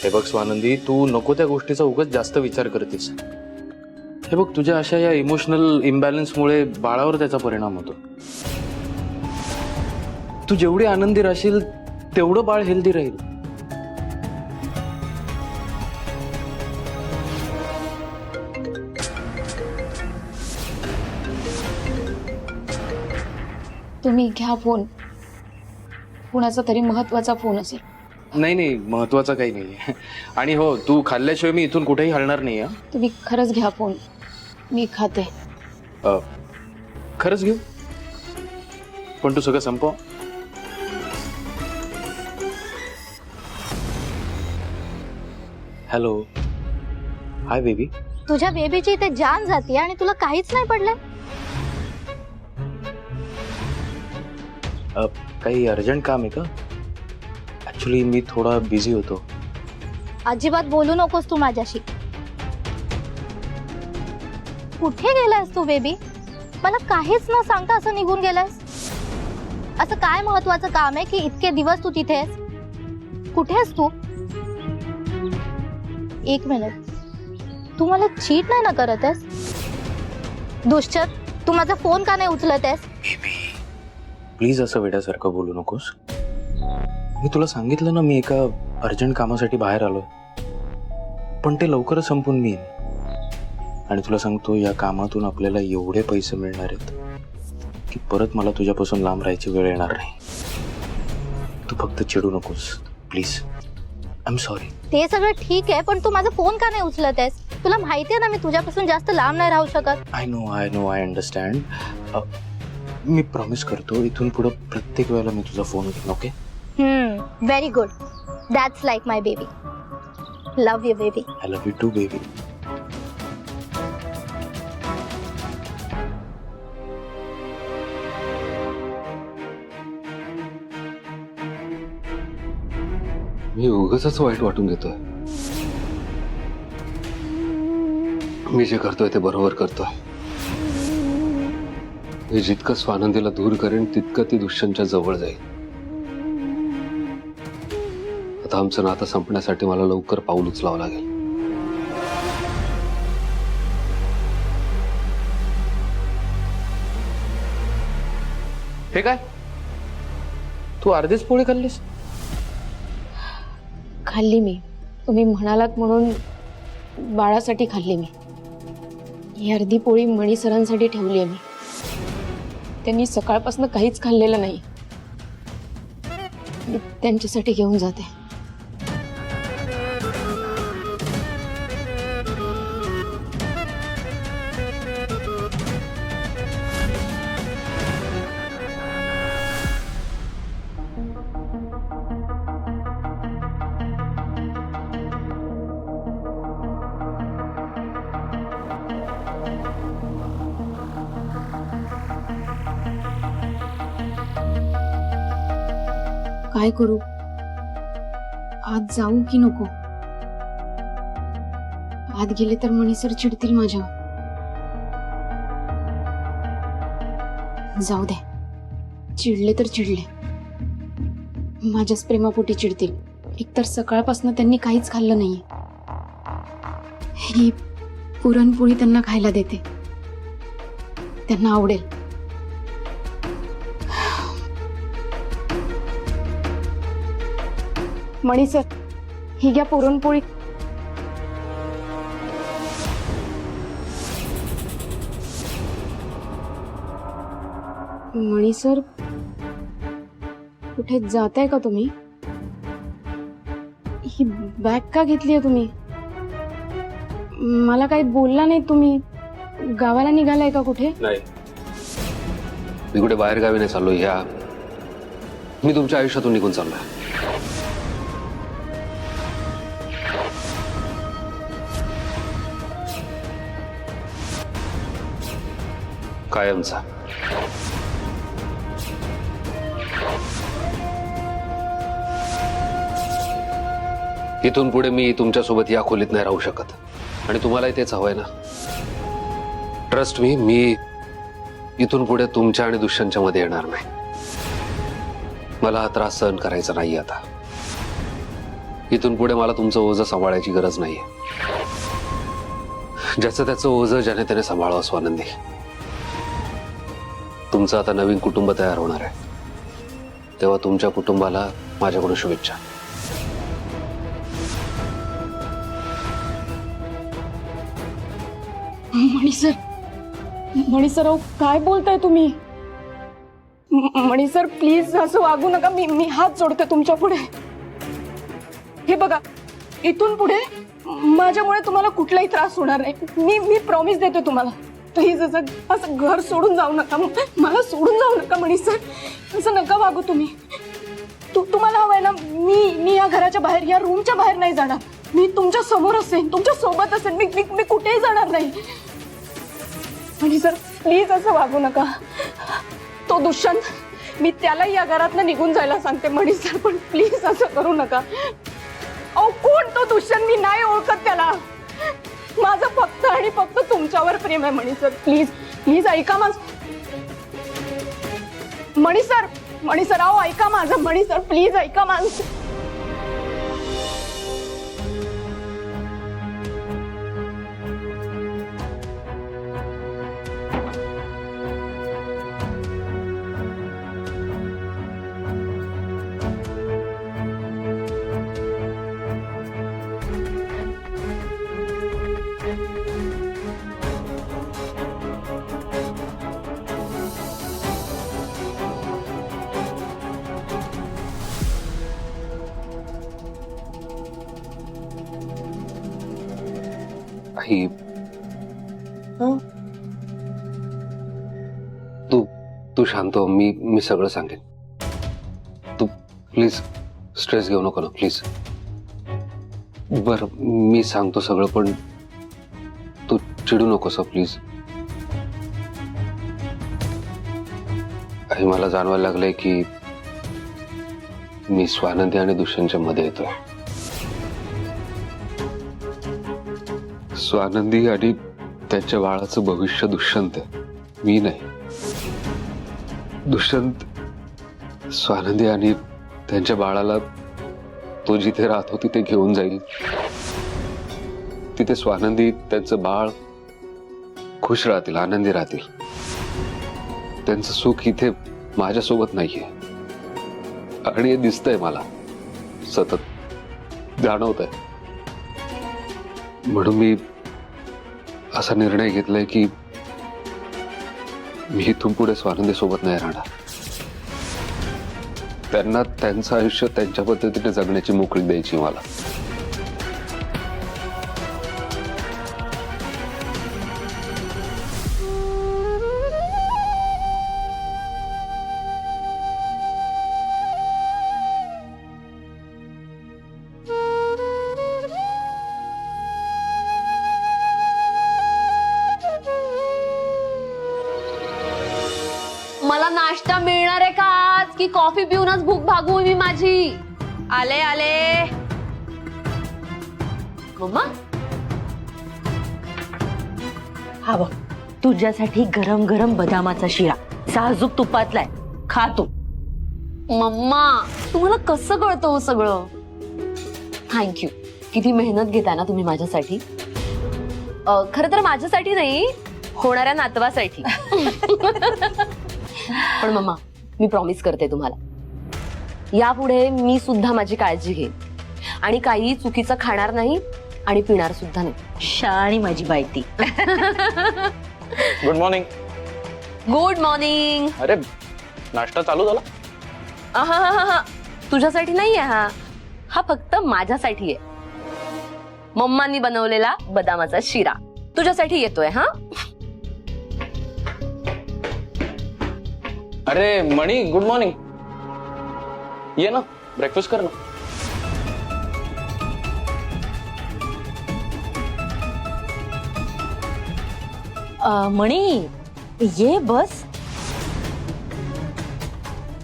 हे बघ स्वानंदी, तू नको त्या गोष्टीचा उगाच जास्त विचार करतेस. हे बघ, तुझ्या अशा या इमोशनल इम्बॅलन्समुळे बाळावर त्याचा परिणाम होतो. तू जेवढी आनंदी राहशील तेवढं बाळ हेल्दी राहील. तुम्ही घ्या फोन. कुणाचा तरी महत्वाचा फोन असेल. नाही नाही, महत्वाचं काही नाही. आणि हो, तू खाल्ल्याशिवाय मी इथून कुठेही हलणार नाही. तुम्ही खरंच घ्या फोन. मी खाते. खरंच घेऊ, पण तू सगळं संपव. Hello, hi baby. तुझ्या बेबीची इथे जान जाते आणि तुला काहीच नाही पडलं. काही अर्जंट काम आहे का? ऍक्च्युली मी थोडा बिझी होतो. अजिबात बोलू नकोस तू माझ्याशी. कुठे गेलायस तू बेबी? मला काहीच न सांगता असं निघून गेलायस. असं काय महत्वाचं काम आहे की इतके दिवस तू तिथे आहेस? कुठे आहेस तू? एक मिनिट, तू मला चीट नाही ना करत आहेस? दुश्चर, तू माझा फोन का नाही उचलत आहेस? प्लीज असं वेड्यासारखं बोलू नकोस. मी तुला सांगितलं ना, मी एका अर्जंट कामासाठी बाहेर आलोय, पण ते लवकरच संपून मी येईन. आणि तुला सांगतो, या कामातून आपल्याला एवढे पैसे मिळणार आहेत की परत मला तुझ्यापासून लांब राहायची वेळ येणार नाही. तू फक्त चिडू नकोस प्लीज. I am sorry. ते सगळं ठीक आहे, पण तू माझा फोन का नाही उचलत आहेस? तुला माहिती आहे ना मी तुझ्यापासून जास्त लांब नाही राहू शकत. I know, I understand. मी प्रॉमिस करतो, इथून पुढे प्रत्येक वेळेला मी तुझा फोन घेईन. Okay? Very good. That's like my baby. Love you baby. I love you too baby. मी उगाचच वाईट वाटून घेतोय. मी जे करतोय ते बरोबर करतोय. मी जितकं स्वानंदीला दूर करेन तितकं ती दुष्यंतच्या जवळ जाईल. आता आमचं नातं संपण्यासाठी मला लवकर पाऊल उचलावं लागेल. हे काय, तू अर्धीच पोळी खाल्लीस? खाल्ली मी. तुम्ही म्हणालात म्हणून बाळासाठी खाल्ली मी. ही अर्धी पोळी मणी सरांसाठी ठेवली आहे मी. त्यांनी सकाळपासून काहीच खाल्लेलं नाही. मी त्यांच्यासाठी घेऊन जाते. काय करू? आज जाऊ की नको? आत गेले तर मणी सर चिडतील माझ्यावर. जाऊ दे, चिडले तर चिडले. माझ्याच प्रेमापोटी चिडतील. एकतर सकाळपासून त्यांनी काहीच खाल्लं नाहीये. ही पुरणपोळी त्यांना खायला देते, त्यांना आवडेल. मणी सर, ही घ्या पुरणपोळी. मणी सर, कुठे जाताय का तुम्ही? ही बॅग का घेतलीये तुम्ही? मला काही बोलला नाही तुम्ही. गावाला निघालाय का कुठे? नाही, मी कुठे बाहेर गावी नाही चाललो. ह्या मी तुमच्या आयुष्यातून निघून चाललोय. कायमचा. इथून पुढे मी तुमच्यासोबत या खोलीत नाही राहू शकत. आणि तुम्हालाही तेच हवंय ना? ट्रस्ट मी इथून पुढे तुमच्या आणि दुष्यंतच्या मध्ये येणार नाही. मला हा त्रास सहन करायचा नाही आता. इथून पुढे मला तुमचं ओझं सांभाळायची गरज नाहीये. ज्याचं त्याचं ओझं ज्याने त्याने सांभाळावं स्वानंदी. तुमचं आता नवीन कुटुंब तयार होणार आहे, तेव्हा तुमच्या कुटुंबाला माझ्याकडून शुभेच्छा. मणी सर अहो काय बोलताय तुम्ही? मणी सर प्लीज असं वागू नका. मी हात जोडते तुमच्या पुढे. हे बघा, इथून पुढे माझ्यामुळे तुम्हाला कुठलाही त्रास होणार नाही. मी प्रॉमिस देते तुम्हाला. प्लीज असं घर सोडून जाऊ नका. मला सोडून जाऊ नका मणी सर. असं नका वागू तुम्ही. तुम्हाला हवंय ना, मी या घराच्या बाहेर, या रूमच्या बाहेर नाही जाणार. मी तुमच्या समोर असेन, तुमच्या सोबत असेन. मी कुठेही जाणार नाही. मणी सर प्लीज असं वागू नका. तो दुष्यंत, मी त्याला या घरातनं निघून जायला सांगते मणी सर, पण प्लीज असं करू नका. अहो कोण तो दुष्यंत? मी नाही ओळखत त्याला. माझं फक्त आणि फक्त तुमच्यावर प्रेम आहे मणी सर. प्लीज प्लीज ऐका माझं. मणी सर अहो ऐका माझं. मणी सर प्लीज ऐका माझं. आई, तू शांत हो. मी सगळं सांगेन. तू प्लीज स्ट्रेस घेऊ नको ना प्लीज. बर मी सांगतो सगळं, पण तू चिडू नकोस प्लीज. आई मला जाणवायला लागलंय की मी स्वानंदी आणि दुष्यंतच्या मध्ये येतोय. स्वानंदी आणि त्याच्या बाळाचं भविष्य दुष्यंत आहे, मी नाही. दुष्यंत स्वानंदी आणि त्यांच्या बाळाला तो जिथे राहतो तिथे घेऊन जाईल. तिथे स्वानंदी त्यांचं बाळ खुश राहतील, आनंदी राहतील. त्यांचं सुख इथे माझ्यासोबत नाहीये. आणि हे दिसतंय मला, सतत जाणवत आहे. म्हणून मी असा निर्णय घेतलाय की मी इथून पुढे स्वानंदी सोबत नाही राहणार. त्यांना त्यांचं आयुष्य त्यांच्या पद्धतीने जगण्याची मोकळीक द्यायची मला. मला नाश्ता मिळणार आहे का आज, की कॉफी पिऊनच भूक भागू मी माझी? आले आले मम्मा. हा बघ, तुझ्यासाठी गरम गरम बदामाचा शिरा, साजूक तुपातलाय, खा तू. मम्मा तुम्हाला कसं कळतं हो सगळं? थँक्यू. किती मेहनत घेताय ना तुम्ही माझ्यासाठी. खरं तर माझ्यासाठी नाही, होणाऱ्या नातवासाठी. पण मम्मा मी प्रॉमिस करते तुम्हाला, यापुढे मी सुद्धा माझी काळजी घेईन आणि काही चुकीचं खाणार नाही आणि पिणार सुद्धा नाही. शाणी माझी बायती. Good morning. Good morning. अरे नाश्ता चालू झाला? हा तुझ्यासाठी नाहीये हा, हा फक्त माझ्यासाठी आहे. मम्मांनी बनवलेला बदामाचा शिरा तुझ्यासाठी येतोय. हा अरे मणी, गुड मॉर्निंग. ये ना, ब्रेकफास्ट कर ना. मणी ये बस.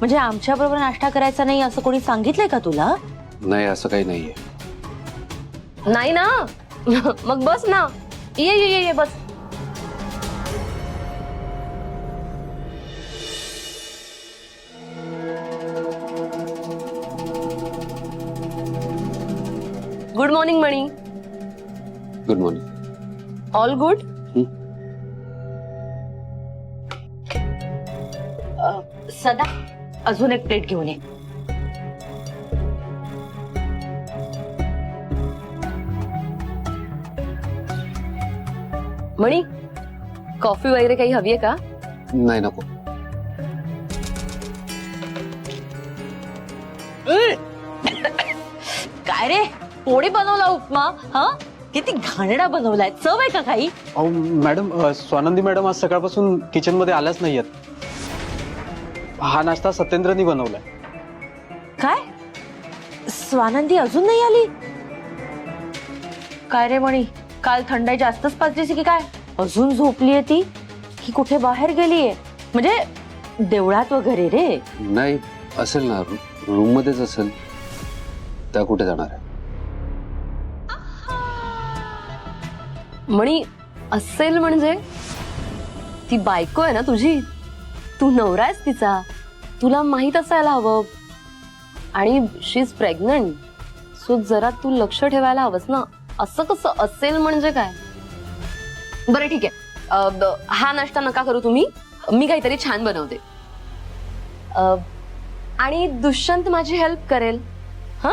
म्हणजे आमच्या बरोबर नाश्ता करायचा नाही असं कोणी सांगितलंय का तुला? नाही, असं काही नाहीये. नाही ना. मग बस ना. ये ये ये, ये बस. गुड मॉर्निंग मणी. Good morning. All good. सदा अजून एक प्लेट घेऊन ये. मणी, कॉफी वगैरे काही हवी आहे का? नाही नको. काय रे, पोळी बनवला उपमा? हा, किती घाणेरडा बनवलाय. चव आहे का काही? अहो मॅडम, स्वानंदी मॅडम आज सकाळपासून किचन मध्ये आल्याच नाहीयेत. हा नाश्ता सत्येंद्रनी बनवलाय. काय, स्वानंदी अजून नाही आली? काय रे मणी, काल थंडाई जास्तच पाजलीस की काय? अजून झोपलीये ती की कुठे बाहेर गेलीये? म्हणजे देवळात वगैरे रे? नाही, असेल ना, रूम मध्येच असेल. त्या कुठे जाणार आहे? मणी, असेल म्हणजे ती बायको आहे ना तुझी. तू नवरा आहेस तिचा. तुला माहित असायला हवं. आणि शी इज प्रेग्नंट. सो जरा तू लक्ष ठेवायला हवंस ना. असं कसं असेल म्हणजे काय? बरं ठीक आहे, हा नाश्ता नका करू तुम्ही. मी काहीतरी छान बनवते. आणि दुष्यंत माझी हेल्प करेल. हा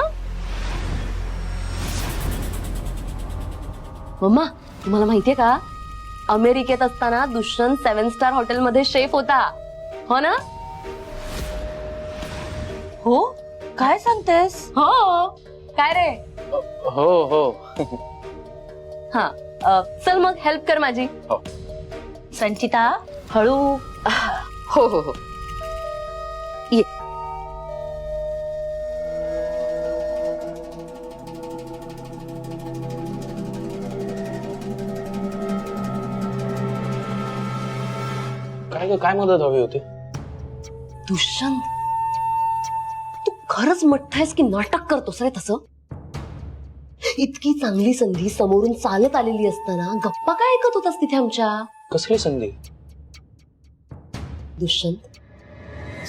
मम्मा, तुम्हाला माहितीये का, अमेरिकेत असताना दुष्यंत 7 स्टार हॉटेलमध्ये शेफ होता. हो ना? हो, काय सांगतेस? हो. काय रे? हो हो. हा, चल मग हेल्प कर माझी. संचिता, हळू. हो हो हो. ये. काय मदत हवी होती? दुष्यंत, तू खरंच मठ्ठ आहेस की नाटक करतोस रे तसं? इतकी चांगली संधी समोरून चालत आलेली असताना गप्पा काय ऐकत होतास तिथे आमच्या? कसली संधी? दुष्यंत,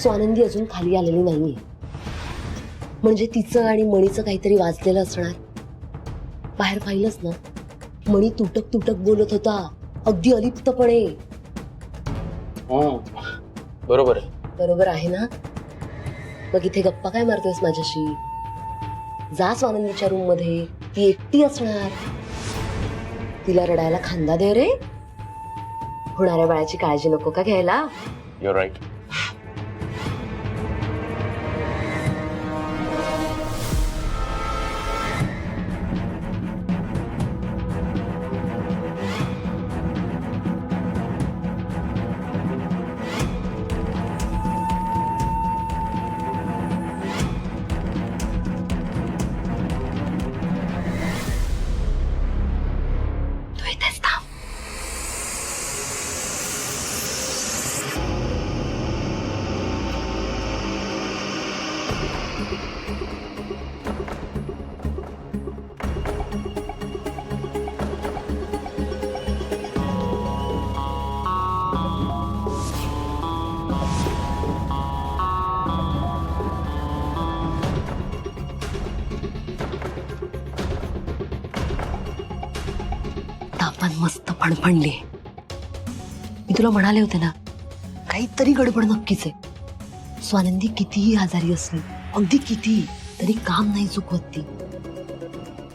स्वानंदी अजून खाली आलेली नाहीये. म्हणजे तिचं आणि मणीचं काहीतरी वाजलेलं असणार. बाहेर पाहिलंच ना, मणी तुटक तुटक बोलत होता, अगदी अलिप्तपणे. बरोबर आहे. बरोबर आहे ना? मग इथे गप्पा काय मारतोयस माझ्याशी? जा स्वानंदीच्या रूम मध्ये. ती एकटी असणार. तिला रडायला खांदा दे रे. होणाऱ्या बाळाची काळजी नको का घ्यायला? Your right. तू इथेच थांब. तापमान मस्त फणफणली. मी तुला म्हणाले होते ना, काहीतरी गडबड नक्कीच आहे. स्वानंदी कितीही आजारी असली, अगदी किती, तरी काम नाही चुकवत ती.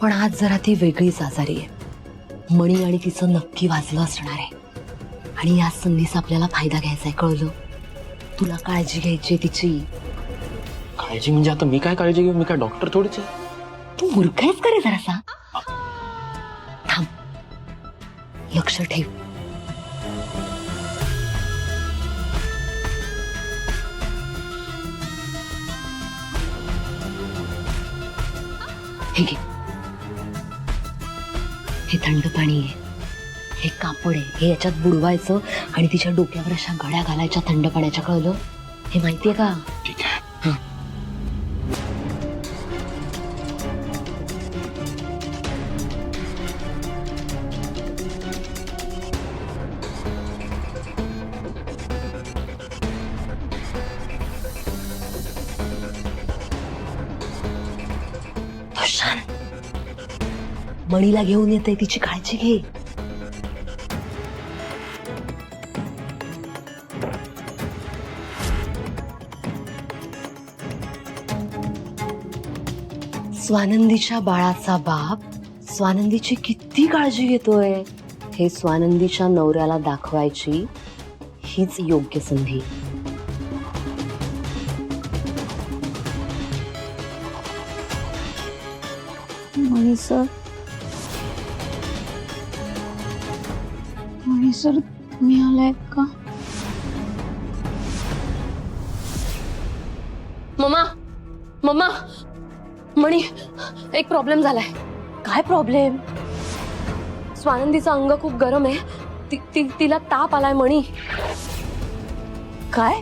पण आज जरा ती वेगळीच आजारी आहे. मणी आणि तिचं नक्की वाजलं असणार आहे. आणि या संधीचा आपल्याला फायदा घ्यायचा आहे, कळलं? तुला काळजी घ्यायची तिची. काळजी म्हणजे आता मी काय काळजी घेऊ? मी काय डॉक्टर थोडीच आहे. तू मूर्ख आहेस का रे जरासा? थांब, लक्ष ठेव. हे घे. हे थंड पाणी आहे. हे कापड आहे. हे याच्यात बुडवायचं आणि तिच्या डोक्यावर अशा गड्या घालायच्या थंड पाण्याच्या, कळलं? हे माहितीये का? ठीक आहे. दुष्यंत, मणीला घेऊन येते, तिची काळजी घे. स्वानंदीच्या बाळाचा बाप स्वानंदीची किती काळजी घेतोय हे स्वानंदीच्या नवऱ्याला दाखवायची हीच योग्य संधी. मणी सर तुम्ही आलाय का? मम्मा मम्मा मणी, एक प्रॉब्लेम झालाय. काय प्रॉब्लेम? स्वानंदीचं अंग खूप गरम आहे. तिला ताप आलाय मणी. काय?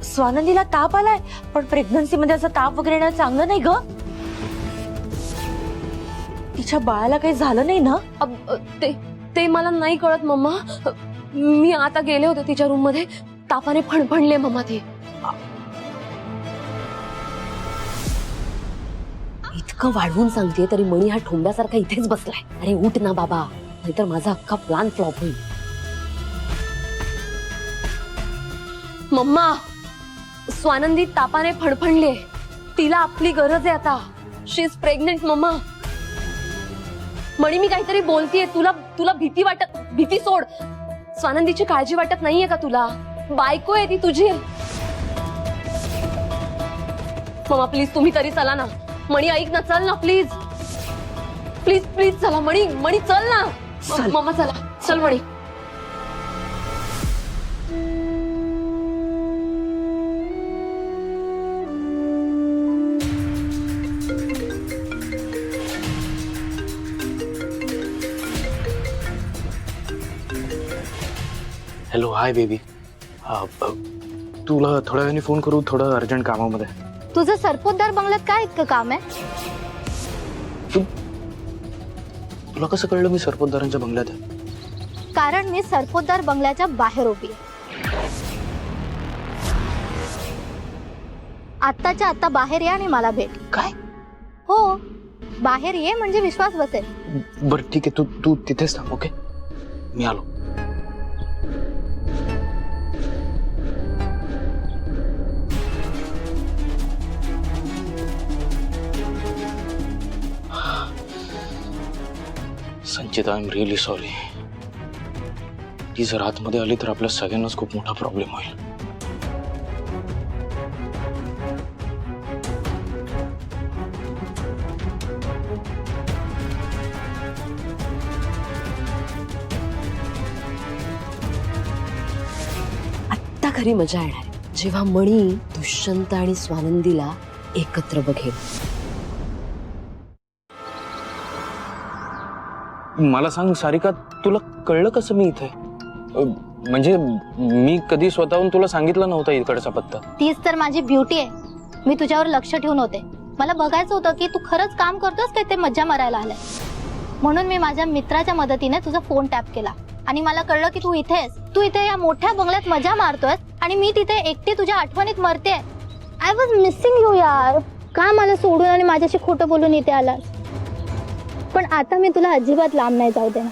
स्वानंदीला ताप आलाय? पण प्रेग्नन्सी मध्ये असं ताप वगैरे येणं चांगलं नाही ग. तिच्या बाळाला काही झालं नाही ना? ते मला नाही कळत मम्मा. मी आता गेले होते तिच्या रूम मध्ये, तापाने फणफणले मम्मा ते. इतकं वाढवून सांगते तरी मणी हा ठोंब्यासारखा इथेच बसलाय. अरे उठ ना बाबा, नाहीतर माझा अख्खा प्लान फ्लॉप होईल. मम्मा, स्वानंदी तापाने फणफणले. तिला आपली गरज आहे आता. शी इज प्रेग्नेंट मम्मा. मणी मी काहीतरी बोलतीये, तुला भीती सोड. स्वानंदीची काळजी वाटत नाहीये का तुला? बायको आहे ती तुझी. मम्मा प्लीज तुम्ही तरी चला ना. मणी ऐक ना, चल ना प्लीज प्लीज प्लीज चला. मणी चल ना. मम्मा चला, चल मणी. Hello, hi baby. तुला थोड्या वेळाने फोन करू, थोडं अर्जंट कामामध्ये. तुझं सरपोतदार बंगल्यात काय इतकं काम आहे? तुला कसं कळलं मी सरपोतदारांच्या बंगल्यात आहे? कारण मी सरपोतदार बंगल्याच्या बाहेर उभी आहे. आत्ताच्या आत्ता बाहेर या आणि मला भेट. काय? हो, बाहेर ये म्हणजे विश्वास बसेल. बरं ठीक आहे, तू तिथेच थांब. ओके, मी आलो. संचिता, आय एम रिअली सॉरी. ती जर आतमध्ये आली तर आपल्या सगळ्यांनाच खूप मोठा प्रॉब्लेम होईल. आत्ता खरी मजा येणार जेव्हा मणी दुष्यंत आणि स्वानंदीला एकत्र बघेल. मला सांग सारिका, तुला कळलं कसं मी इथे? म्हणजे मी कधी स्वतःहून तुला सांगितलं नव्हतं इकडचा पत्ता. तीच तर माझी ब्युटी आहे. मी तुझ्यावर लक्ष ठेवून होते. मला बघायचं होतं की तू खरंच काम करतोस काय ते मज्जा मारायला आलाय. म्हणून मी माझ्या मित्राच्या मदतीने तुझा फोन टॅप केला आणि मला कळलं की तू इथेस. तू इथे या मोठ्या बंगल्यात मजा मारतोय आणि मी तिथे एकटी तुझ्या आठवणीत मरते. आय वॉज मिसिंग यू यार. का मला सोडून आणि माझ्याशी खोटं बोलून इथे आलास? पण आता मी तुला अजिबात लांब नाही जाऊ देणार.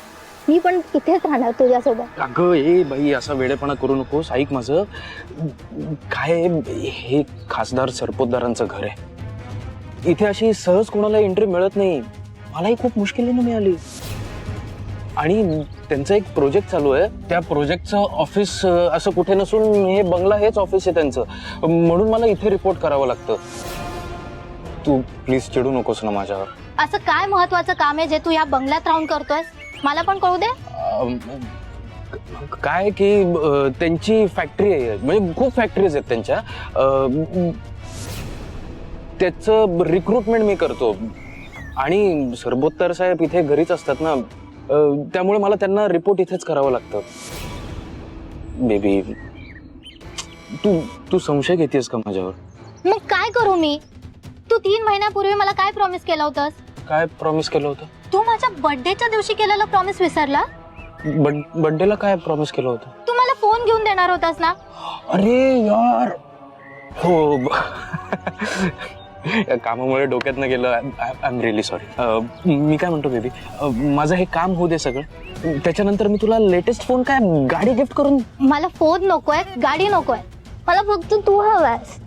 मी पण इथेच राहणार तुझ्यासोबत. अगं ए बाई, असा वेडेपणा करू नकोस. ऐक माझं. काय हे खासदार सरपोतदारांचं घर आहे. इथे अशी सहज कोणाला एंट्री मिळत नाही. मलाही खूप मुश्किलीने मिळाली. आणि त्यांचा एक प्रोजेक्ट चालू आहे. त्या प्रोजेक्टचं ऑफिस असं कुठे नसून हे बंगला हेच ऑफिस आहे त्यांचं. म्हणून मला इथे रिपोर्ट करावं लागतं. तू प्लीज चिडू नकोस ना माझ्यावर. असं काय महत्वाचं काम आहे जे तू या बंगल्यात राहून करतोयस? मला पण कळू दे. काय की त्यांची फॅक्टरी आहे. म्हणजे खूप फॅक्टरीज आहेत त्यांच्या. त्याचं रिक्रुटमेंट मी करतो. आणि सरपोतदार साहेब इथे घरीच असतात ना, त्यामुळे मला त्यांना रिपोर्ट इथेच करावं लागतं. बेबी, तू संशय घेतेस का माझ्यावर? मग काय करू मी? तू 3 महिन्यापूर्वी मला काय प्रॉमिस केलं होतंस? काय प्रॉमिस केलं होतं? तू माझ्या बर्थडेच्या दिवशी केलेलं प्रॉमिस विसरला? बर्थडेला काय प्रॉमिस केलं होतं? तू मला फोन घेऊन देणार होतास ना? अरे यार, हो. कामामुळे डोक्यातनं गेलं. I am really sorry. मी काय म्हणतो बेबी, माझं हे काम होऊ दे सगळं, त्याच्यानंतर मी तुला लेटेस्ट फोन काय गाडी गिफ्ट करून. मला फोन नकोय, गाडी नकोय, मला फक्त तू हवायस.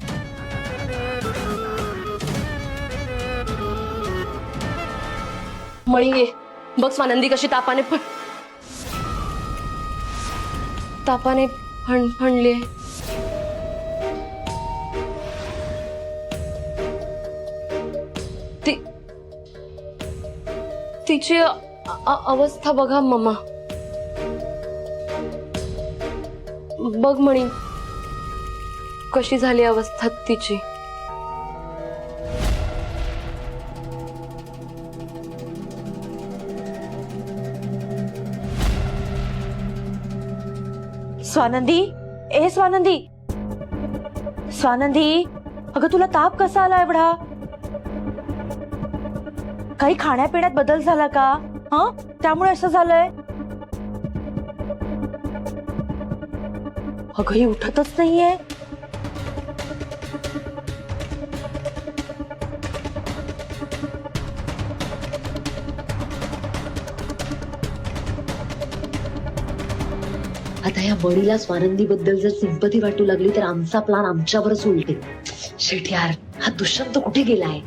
मणी ये बघ स्वानंदी कशी तापाने फणली. तिची अवस्था बघा मम्मा. बघ म्हणी कशी झाली अवस्था तिची. स्वानंदी, ए स्वानंदी, स्वानंदी, अगं तुला ताप कसा आला एवढा? काही खाण्यापिण्यात बदल झाला का? हा, त्यामुळे असं झालंय. अगं ही उठतच नाहीये. आता या बडीला स्वानंदी बद्दल जर सिंपती वाटू लागली तर आमचा प्लान आमच्यावरच उलटेल. शेट यार, हा दुष्यंत कुठे गेलाय?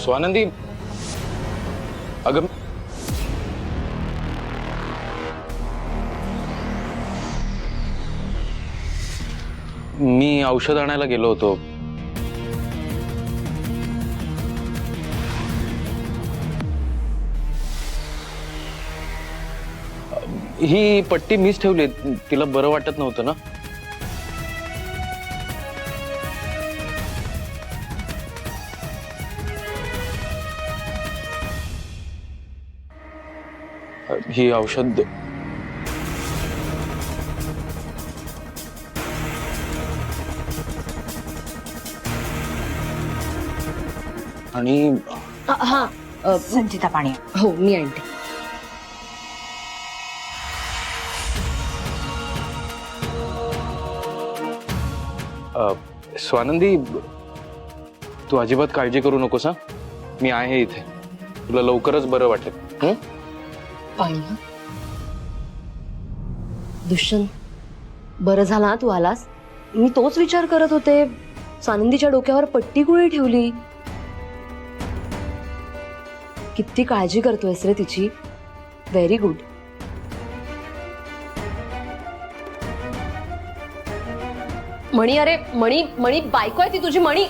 स्वानंदी, अगं मी औषध आणायला गेलो होतो. ही पट्टी मीच ठेवली, तिला बरं वाटत नव्हतं ना. ही औषध आणि हा संचिता पाणी. हो मी आणते. स्वानंदी, तू अजिबात काळजी करू नकोस हा. मी आहे इथे, तुला लवकरच बरं वाटेल. पाणी. दुष्यंत, बरं झाला ना तू आलास. मी तोच विचार करत होते, स्वानंदीच्या डोक्यावर पट्टी कुणी ठेवली. किती काळजी करतोयस रे तिची. Very good. मणी, अरे मणी, मणी बायको आहे ती तुझी. मणी